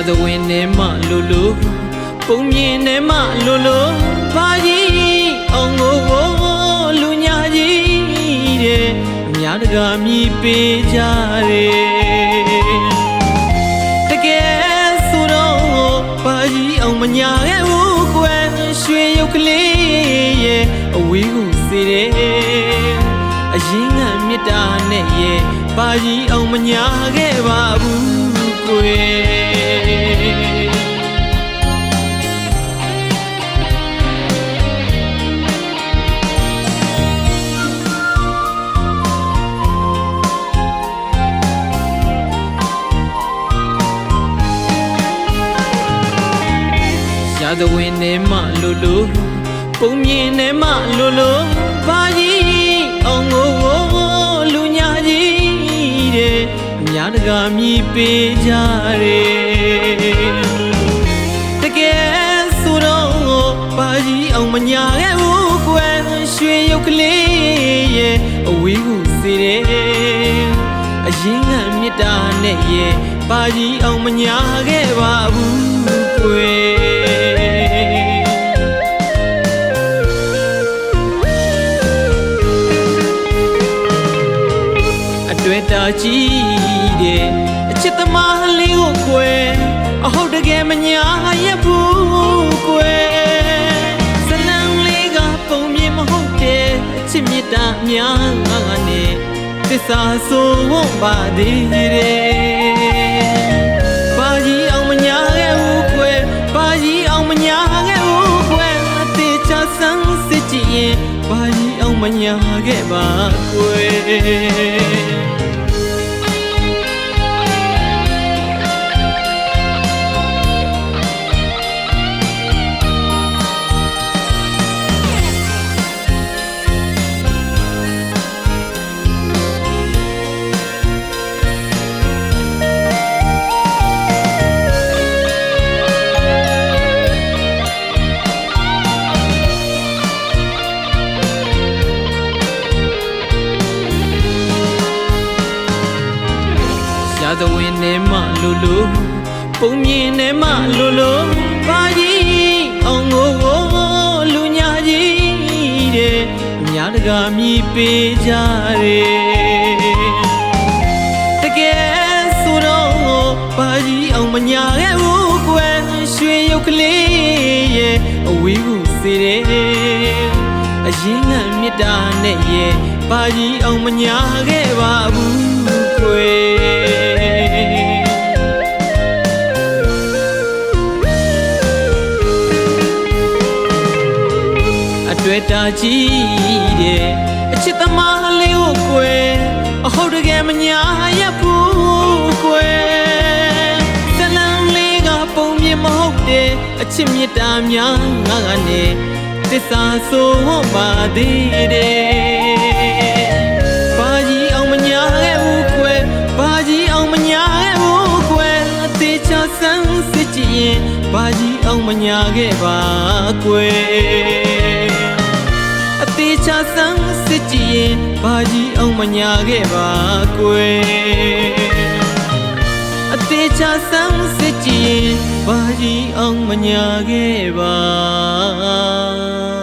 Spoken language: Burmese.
သဝင်ထဲမှလိုလိုပုံမြင်ထဲမှလိုလိုဘာကြီးအောင်ကိုလူညာကြီးတဲ့အများတကာမြည်ပေးကြတယ်တကယ်ဆိုတော့ဘာကြီးအောင်မညာခဲ့ဘူးကွယ်ရွှေရုပ်ကလေးရဲ့အဝေးကိုစေတယ်အရင်ကမြစ်တာနဲ့ရဲ့ဘာကြီးအောင်မညာခဲ့ပါဘူးကွယ်ရာဇဝင်ထဲမှလိုလိုပုံမြင်ထဲမှလိုလိုဘာကြီးအောင်ကိုလူညာကြီးတဲ့အများတကာမြည်ပေးကြတယ်တကယ်ဆိုတော့ဘာကြီးအောင်မညာခဲ့ဘူးကွယ်ရွှေရုပ်ကလေးရဲ့အဝေးကိုစေတယ်အရင်ကမြစ်တာနဲ့ရဲ့ဘာကြီးအောင်မညာခဲ့ပါဘူးကွယ်တွေ့တာကြည့်တဲ့အချစ်သမားလေးကိုကွယ်အဟုတ်တကယ်မညာရဘူးကွယ်ဇလံလေးကပုံမြင်မဟုတ်တဲ့အချစ်မြတ်တာများငါနဲ့သစ္စာဆိုပါသေးတယ်ဘာကြီးအောင်မညာခဲ့ဘူးကွယ်ဘာကြီးအောင်မညာခဲ့ဘူးကွယ်အသေးချဆန်းစစ်ကြည့်ရင်ဘာကြီးအောင်မညာခဲ့ပါကွယ်ရာဇဝင်ထဲမှလိုလိုပုံမြင်ထဲမှလိုလိုဘာကြီးအောင်ကိုလူညာကြီးတဲ့အများတကာမြည်ပေးကြတယ်တကယ်ဆိုတော့ဘာကြီးအောင်မညာခဲ့ဘူးကွယ်ရွှေရုပ်ကလေးရဲ့အဝေးကိုစေတယ်အရင်ကမြစ်တာနဲ့ရဲ့ဘာကြီးအောင်မညာခဲ့ပါဘူးကွယ်တွေ့တာကြည့်တဲ့အချစ်သမားလေးကိုကွယ်အဟုတ်တကယ်မညာရဘူးကွယ်ဇလံလေးကပုံမြင်မဟုတ်တဲ့အချစ်မြတ်တာများငါနဲ့သစ္စာဆိုပါသေးတယ်ဘာကြီးအောင်မညာခဲ့ဘူးကွယ်ဘာကြီးအောင်မညာခဲ့ဘူးကွယ်အသေးချဆန်းစစ်ကြည့်ရင်ဘာကြီးအောင်မညာခဲ့ပါကွယ်အသေးချဆန်းစစ်ကြည့်ရင်ဘာကြီးအောင်မညာခဲ့ပါကွယ်အသေးချဆန်းစစ်ကြည့်ရင်ဘာကြီးအောင်မညာခဲ့ပါ